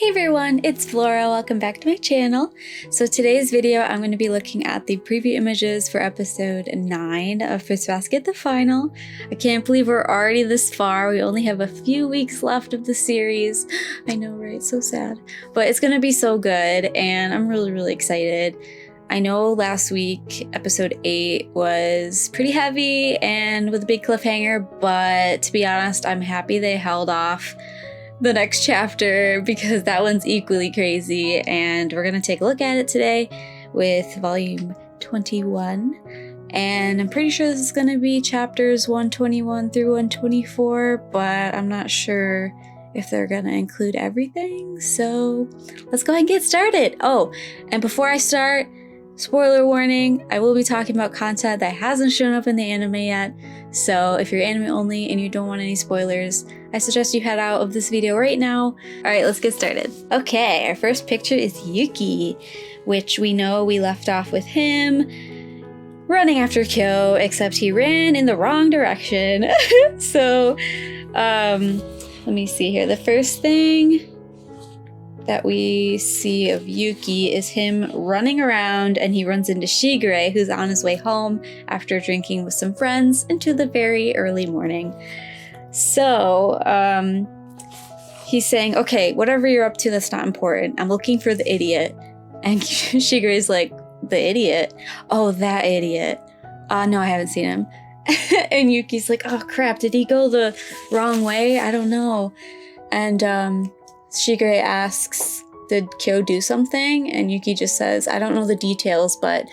Hey everyone, it's Flora. Welcome back to my channel. So today's video, I'm going to be looking at the preview images for episode 9 of Fruits Basket, the final. I can't believe we're already this far. We only have a few weeks left of the series. I know, right? So sad. But it's going to be so good, and I'm really excited. I know last week, episode 8 was pretty heavy and with a big cliffhanger, but to be honest, I'm happy they held off the next chapter because that one's equally crazy, and we're gonna take a look at it today with volume 21, and I'm pretty sure this is gonna be chapters 121 through 124, but I'm not sure if they're gonna include everything, so let's go ahead and get started. Oh, and before I start, spoiler warning, I will be talking about content that hasn't shown up in the anime yet, so if you're anime only and you don't want any spoilers, I suggest you head out of this video right now. Alright, let's get started. Okay, our first picture is Yuki, which we know we left off with him running after Kyo, except he ran in the wrong direction. So, let me see here. The first thing that we see of Yuki is him running around, and he runs into Shigure, who's on his way home after drinking with some friends into the very early morning. So, he's saying, okay, whatever you're up to, that's not important. I'm looking for the idiot. And Shigure's like, the idiot? Oh, that idiot. No, I haven't seen him. And Yuki's like, oh crap, did he go the wrong way? I don't know. And, Shigure asks, did Kyo do something? And Yuki just says, I don't know the details, but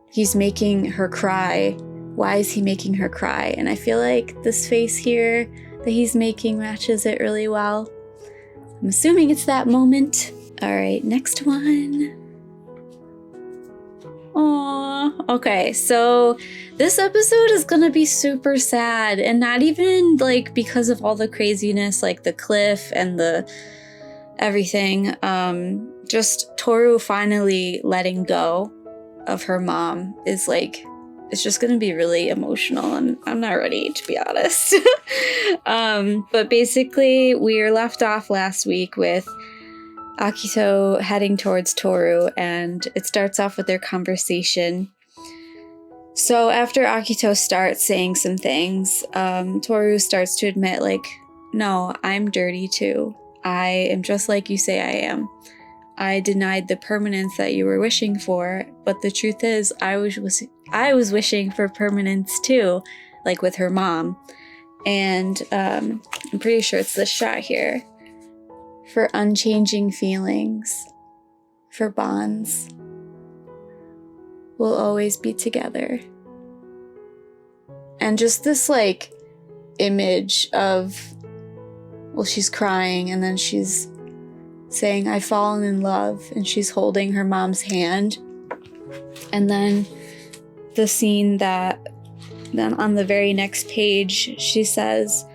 he's making her cry. Why is he making her cry? And I feel like this face here that he's making matches it really well. I'm assuming it's that moment. All right, next one. Aww. Okay, so this episode is gonna be super sad, and not even like because of all the craziness, like the cliff and the everything. Just Toru finally letting go of her mom is like, it's just gonna be really emotional, and I'm not ready, to be honest. But basically, we were left off last week with Akito heading towards Toru, and it starts off with their conversation. So after Akito starts saying some things, Toru starts to admit, like, no, I'm dirty too. I am just like you say I am. I denied the permanence that you were wishing for, but the truth is I was wishing for permanence too, like with her mom. And I'm pretty sure it's this shot here. For unchanging feelings, for bonds, we'll always be together. And just this like image of, well, she's crying and then she's saying, I've fallen in love, and she's holding her mom's hand. And then the scene that then on the very next page, she says,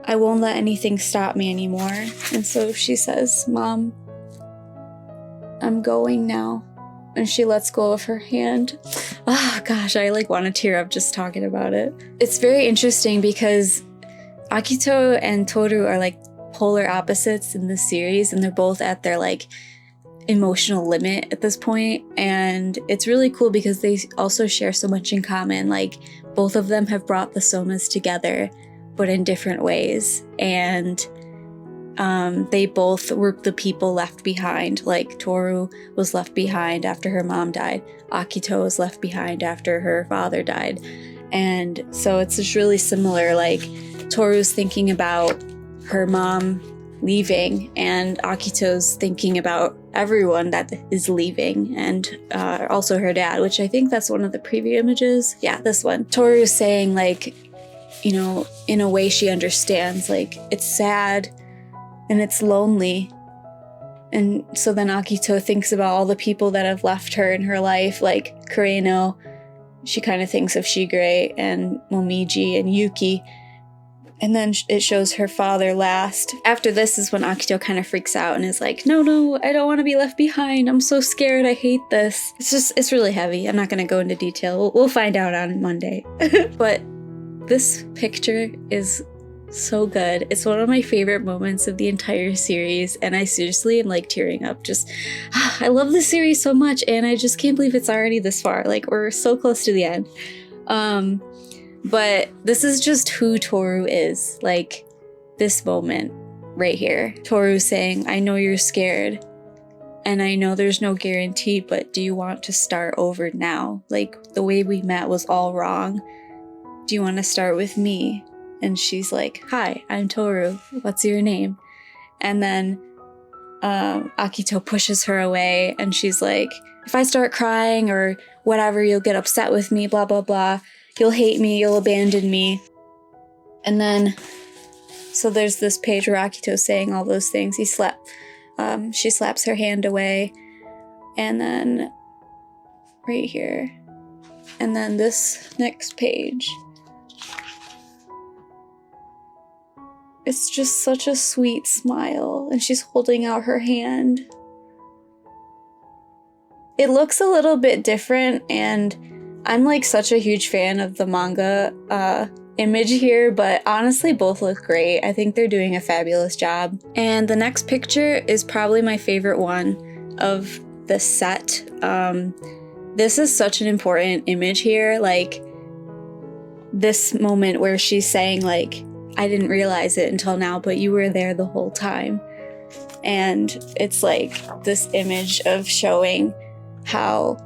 I won't let anything stop me anymore. And so she says, Mom, I'm going now. And she lets go of her hand. Oh gosh, I like want to tear up just talking about it. It's very interesting because Akito and Toru are like polar opposites in this series, and they're both at their like emotional limit at this point, and it's really cool because they also share so much in common. Like, both of them have brought the Somas together, but in different ways, and they both were the people left behind. Like, Toru was left behind after her mom died, Akito was left behind after her father died, and so it's just really similar. Like, Toru's thinking about her mom leaving, and Akito's thinking about everyone that is leaving, and also her dad, which I think that's one of the preview images. Yeah, this one. Toru's saying, like, you know, in a way she understands, like, it's sad and it's lonely. And so then Akito thinks about all the people that have left her in her life, like Kureno. She kind of thinks of Shigure and Momiji and Yuki. And then it shows her father last. After this is when Akito kind of freaks out and is like, no, I don't want to be left behind. I'm so scared. I hate this. It's really heavy. I'm not going to go into detail. We'll find out on Monday. But this picture is so good. It's one of my favorite moments of the entire series, and I seriously am like tearing up. Just, I love this series so much, and I just can't believe it's already this far. Like, we're so close to the end. But this is just who Toru is. Like, this moment right here. Toru saying, I know you're scared, and I know there's no guarantee, but do you want to start over now? Like, the way we met was all wrong. Do you want to start with me? And she's like, hi, I'm Toru. What's your name? And then Akito pushes her away, and she's like, if I start crying or whatever, you'll get upset with me, blah, blah, blah. You'll hate me, you'll abandon me. And then, so there's this page where Akito's saying all those things. She slaps her hand away. And then, right here. And then this next page. It's just such a sweet smile, and she's holding out her hand. It looks a little bit different, and I'm like such a huge fan of the manga image here, but honestly both look great. I think they're doing a fabulous job. And the next picture is probably my favorite one of the set. This is such an important image here, like this moment where she's saying like, I didn't realize it until now, but you were there the whole time. And it's like this image of showing how,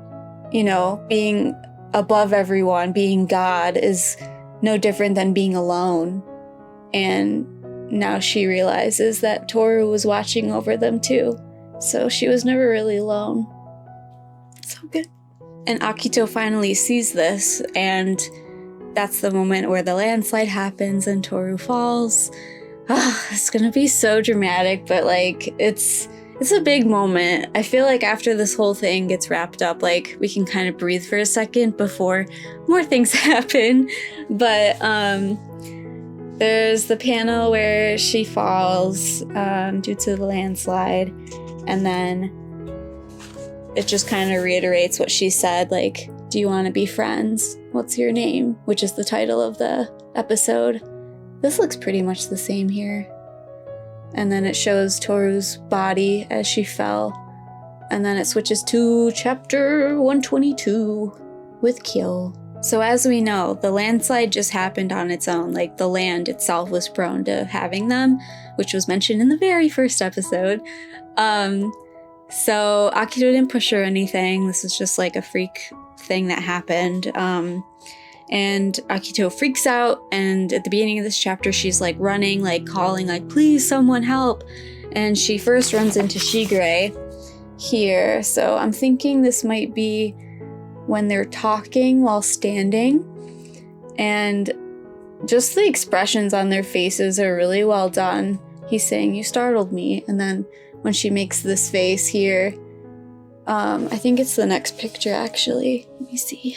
you know, being above everyone, being God, is no different than being alone. And now she realizes that Toru was watching over them too. So she was never really alone. So good. And Akito finally sees this, and that's the moment where the landslide happens and Toru falls. It's gonna be so dramatic, but like it's a big moment. I feel like after this whole thing gets wrapped up, like we can kind of breathe for a second before more things happen. But there's the panel where she falls due to the landslide, and then it just kind of reiterates what she said, like, do you want to be friends? What's your name? Which is the title of the episode. This looks pretty much the same here. And then it shows Toru's body as she fell. And then it switches to chapter 122 with Kyo. So as we know, the landslide just happened on its own. Like, the land itself was prone to having them, which was mentioned in the very first episode. So Akito didn't push her or anything. This is just like a freak thing that happened. And Akito freaks out, and at the beginning of this chapter she's like running, like calling, like, please someone help. And she first runs into Shigure here, so I'm thinking this might be when they're talking while standing, and just the expressions on their faces are really well done. He's saying, you startled me, and then when she makes this face here, I think it's the next picture actually. Let me see.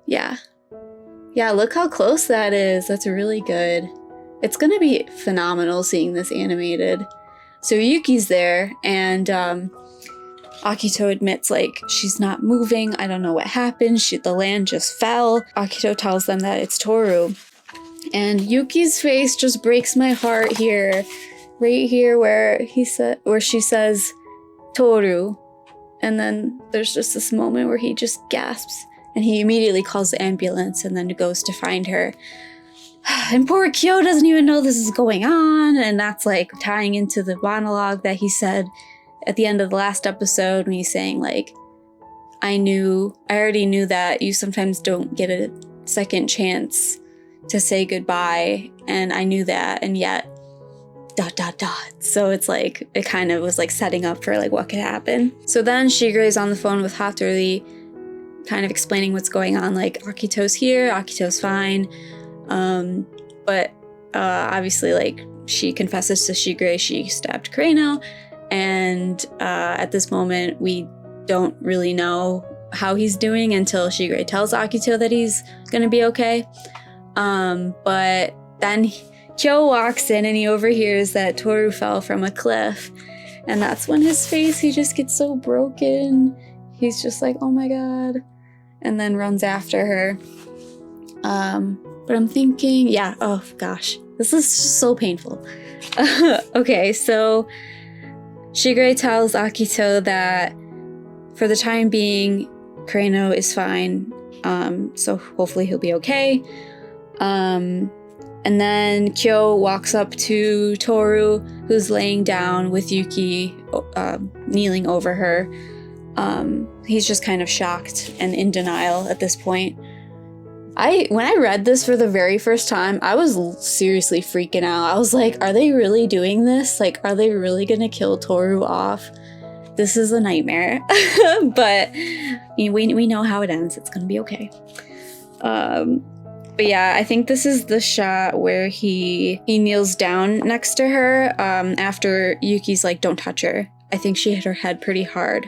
Yeah, look how close that is. That's really good. It's gonna be phenomenal seeing this animated. So Yuki's there, and Akito admits, like, she's not moving. I don't know what happened. The land just fell. Akito tells them that it's Toru. And Yuki's face just breaks my heart here. Right here where she says Toru. And then there's just this moment where he just gasps. And he immediately calls the ambulance and then goes to find her. And poor Kyo doesn't even know this is going on. And that's like tying into the monologue that he said at the end of the last episode when he's saying, like, I already knew that you sometimes don't get a second chance to say goodbye. And I knew that, and yet ... So it's like, it kind of was like setting up for like what could happen. So then Shigure's on the phone with Hatori, kind of explaining what's going on, like, Akito's here, Akito's fine. But obviously, like, she confesses to Shigure she stabbed Kureno, and at this moment we don't really know how he's doing until Shigure tells Akito that he's gonna be okay. But then Kyo walks in and he overhears that Toru fell from a cliff, and that's when his face, he just gets so broken. He's just like, oh my god, and then runs after her. But I'm thinking, yeah, oh gosh, this is so painful. Okay, so Shigure tells Akito that for the time being, Kureno is fine, so hopefully he'll be okay. And then Kyo walks up to Toru, who's laying down with Yuki kneeling over her. He's just kind of shocked and in denial at this point. When I read this for the very first time, I was seriously freaking out. I was like, are they really doing this? Like, are they really gonna kill Toru off? This is a nightmare. But we know how it ends. It's gonna be okay. But yeah, I think this is the shot where he kneels down next to her after Yuki's like, don't touch her. I think she hit her head pretty hard.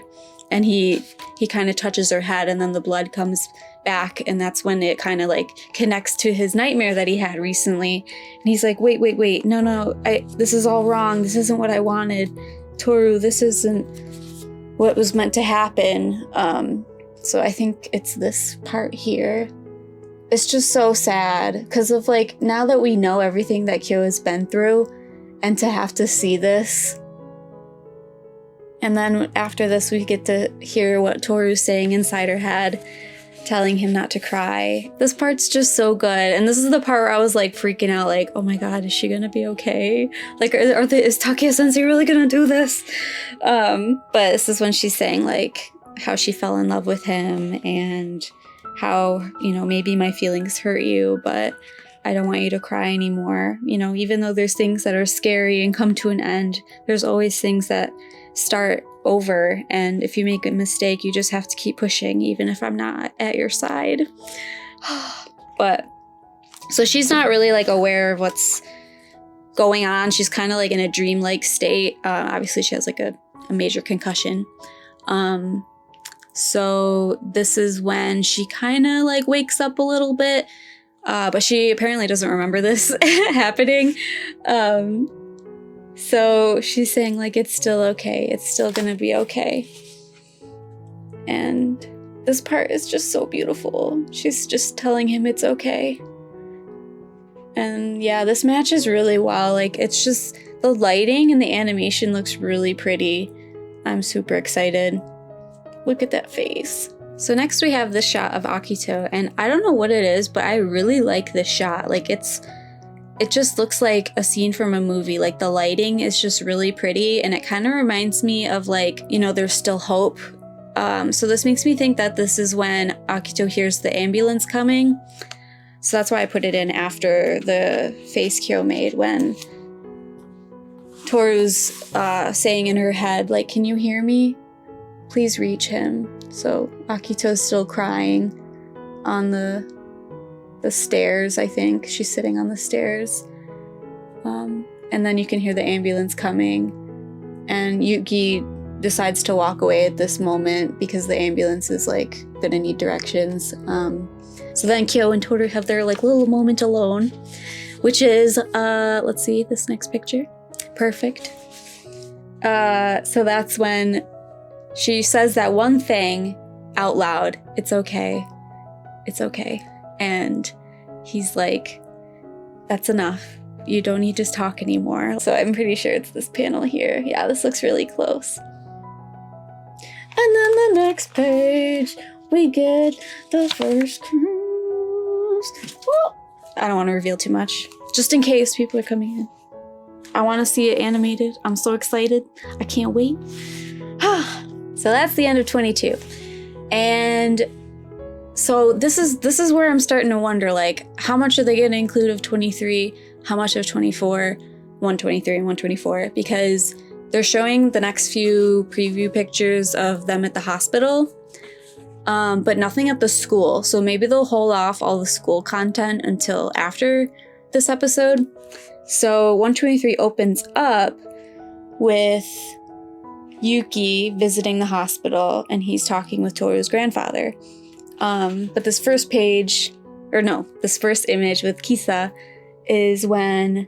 And he kind of touches her head, and then the blood comes back, and that's when it kind of like connects to his nightmare that he had recently. And he's like, wait, no, this is all wrong. This isn't what I wanted. Toru, this isn't what was meant to happen. So I think it's this part here. It's just so sad because of like, now that we know everything that Kyo has been through, and to have to see this. And then after this, we get to hear what Toru's saying inside her head, telling him not to cry. This part's just so good. And this is the part where I was like freaking out, like, oh my God, is she gonna be okay? Like, is Takuya sensei really gonna do this? But this is when she's saying like how she fell in love with him and how, maybe my feelings hurt you, but I don't want you to cry anymore. Even though there's things that are scary and come to an end, there's always things that start over. And if you make a mistake, you just have to keep pushing, even if I'm not at your side. But so she's not really like aware of what's going on. She's kind of like in a dreamlike state. Obviously she has like a major concussion. So this is when she kind of like wakes up a little bit, but she apparently doesn't remember this happening. So she's saying like, it's still okay. It's still gonna be okay. And this part is just so beautiful. She's just telling him it's okay. And yeah, this matches really well. Like, it's just, the lighting and the animation looks really pretty. I'm super excited. Look at that face. So next we have this shot of Akito, and I don't know what it is, but I really like this shot. Like, it just looks like a scene from a movie. Like, the lighting is just really pretty, and it kind of reminds me of like, there's still hope. So this makes me think that this is when Akito hears the ambulance coming. So that's why I put it in after the face Kyo made when Toru's saying in her head, like, can you hear me? Please reach him. So Akito's still crying on the stairs, I think. She's sitting on the stairs. And then you can hear the ambulance coming. And Yuki decides to walk away at this moment because the ambulance is like gonna need directions. So then Kyo and Toru have their like little moment alone, which is, let's see this next picture. Perfect. So that's when she says that one thing out loud. It's okay. It's okay. And he's like, that's enough. You don't need to talk anymore. So I'm pretty sure it's this panel here. Yeah, this looks really close. And then the next page, we get the first cruise. Whoa. I don't want to reveal too much, just in case people are coming in. I want to see it animated. I'm so excited. I can't wait. So that's the end of 22. And so this is where I'm starting to wonder, like, how much are they going to include of 23? How much of 24? 123 and 124? Because they're showing the next few preview pictures of them at the hospital, but nothing at the school. So maybe they'll hold off all the school content until after this episode. So 123 opens up with Yuki visiting the hospital, and he's talking with Toru's grandfather. But this first image with Kisa is when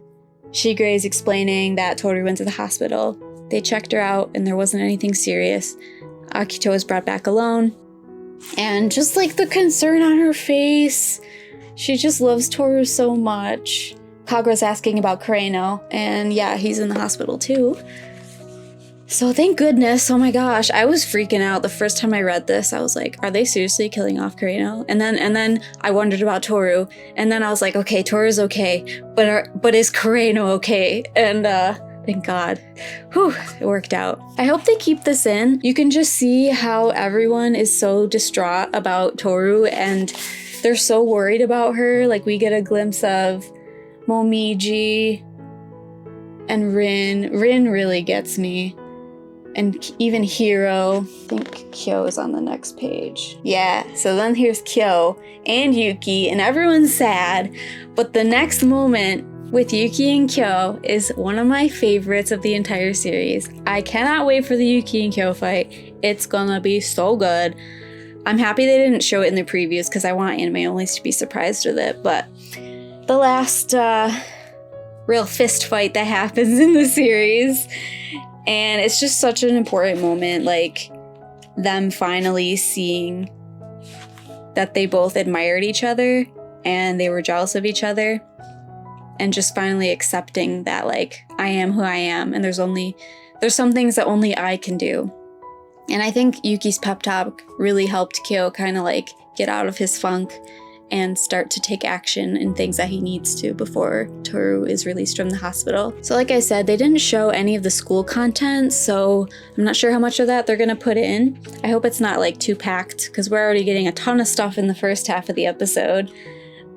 Shigure is explaining that Toru went to the hospital. They checked her out and there wasn't anything serious. Akito was brought back alone. And just like the concern on her face She just loves Toru so much. Kagura's asking about Kureno, and yeah, he's in the hospital too. So thank goodness. Oh my gosh, I was freaking out the first time I read this. I was like, are they seriously killing off Kureno? And then I wondered about Toru, and then I was like, okay, Toru's okay, but is Kureno okay? And thank God. Whew, it worked out. I hope they keep this in. You can just see how everyone is so distraught about Toru, and they're so worried about her. Like, we get a glimpse of Momiji and Rin. Rin really gets me. And even Hiro. I think Kyo is on the next page. Yeah, so then here's Kyo and Yuki, and everyone's sad. But the next moment with Yuki and Kyo is one of my favorites of the entire series. I cannot wait for the Yuki and Kyo fight. It's gonna be so good. I'm happy they didn't show it in the previews because I want anime only to be surprised with it, but the last real fist fight that happens in the series, and it's just such an important moment, like them finally seeing that they both admired each other and they were jealous of each other, and just finally accepting that, like, I am who I am, and there's some things that only I can do. And I think Yuki's pep talk really helped Kyo kind of like get out of his funk and start to take action in things that he needs to before Toru is released from the hospital. So like I said, they didn't show any of the school content, so I'm not sure how much of that they're gonna put in. I hope it's not like too packed, because we're already getting a ton of stuff in the first half of the episode.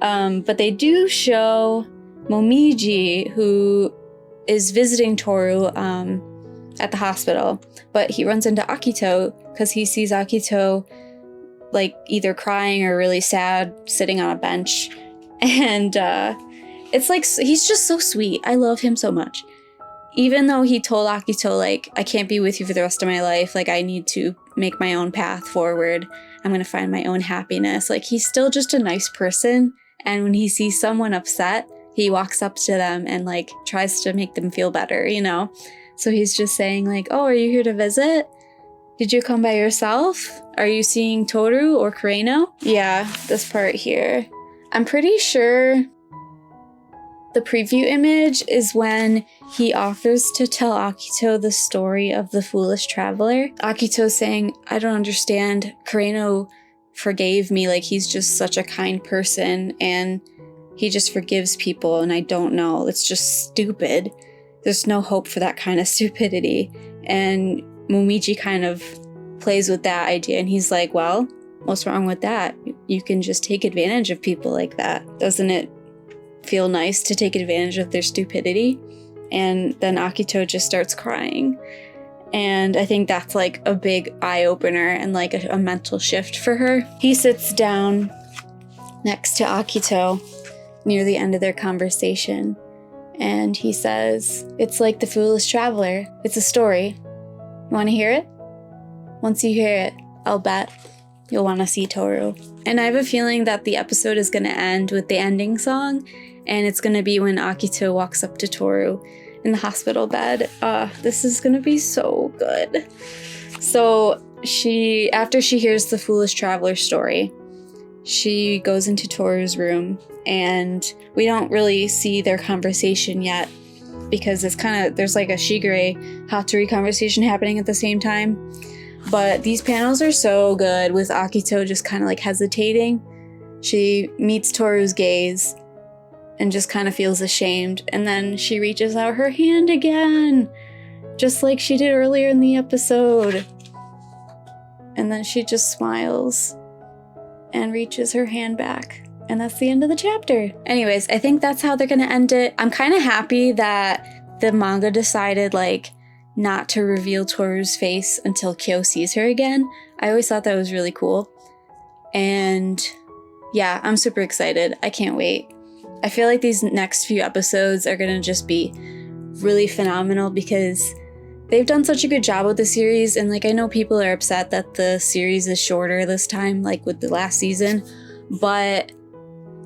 But they do show Momiji, who is visiting Toru at the hospital, but he runs into Akito because he sees Akito like either crying or really sad sitting on a bench, and it's like, he's just so sweet. I love him so much. Even though he told Akito, like, I can't be with you for the rest of my life, like, I need to make my own path forward, I'm gonna find my own happiness, like, he's still just a nice person. And when he sees someone upset, he walks up to them and like tries to make them feel better, you know? So he's just saying like, oh, are you here to visit? Did you come by yourself? Are you seeing Toru or Kureno? Yeah, this part here. I'm pretty sure the preview image is when he offers to tell Akito the story of the foolish traveler. Akito's saying, I don't understand. Kureno forgave me, like he's just such a kind person and he just forgives people, and I don't know. It's just stupid. There's no hope for that kind of stupidity. And Momiji kind of plays with that idea, and he's like, well, what's wrong with that? You can just take advantage of people like that. Doesn't it feel nice to take advantage of their stupidity? And then Akito just starts crying. And I think that's like a big eye-opener and like a mental shift for her. He sits down next to Akito near the end of their conversation, and he says, it's like the foolish traveler. It's a story. You want to hear it? Once you hear it, I'll bet you'll want to see Toru. And I have a feeling that the episode is going to end with the ending song, and it's going to be when Akito walks up to Toru in the hospital bed. This is going to be so good. So after she hears the foolish traveler story, she goes into Toru's room, and we don't really see their conversation yet because there's like a Shigure Hatori conversation happening at the same time. But these panels are so good with Akito just kind of like hesitating. She meets Toru's gaze and just kind of feels ashamed, and then she reaches out her hand again, just like she did earlier in the episode. And then she just smiles and reaches her hand back, and that's the end of the chapter. Anyways, I think that's how they're gonna end it. I'm kind of happy that the manga decided like not to reveal Toru's face until Kyo sees her again. I always thought that was really cool, and yeah, I'm super excited. I can't wait. I feel like these next few episodes are gonna just be really phenomenal because they've done such a good job with the series, and like I know people are upset that the series is shorter this time, like with the last season, but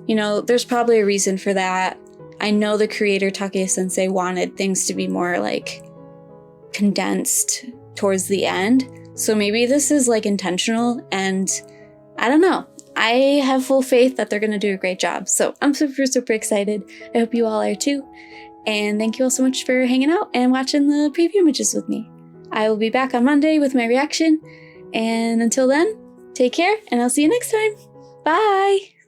you know, there's probably a reason for that. I know the creator Take-sensei wanted things to be more like condensed towards the end, so maybe this is like intentional, and I don't know. I have full faith that they're going to do a great job. So I'm super, super excited. I hope you all are too. And thank you all so much for hanging out and watching the preview images with me. I will be back on Monday with my reaction. And until then, take care and I'll see you next time. Bye!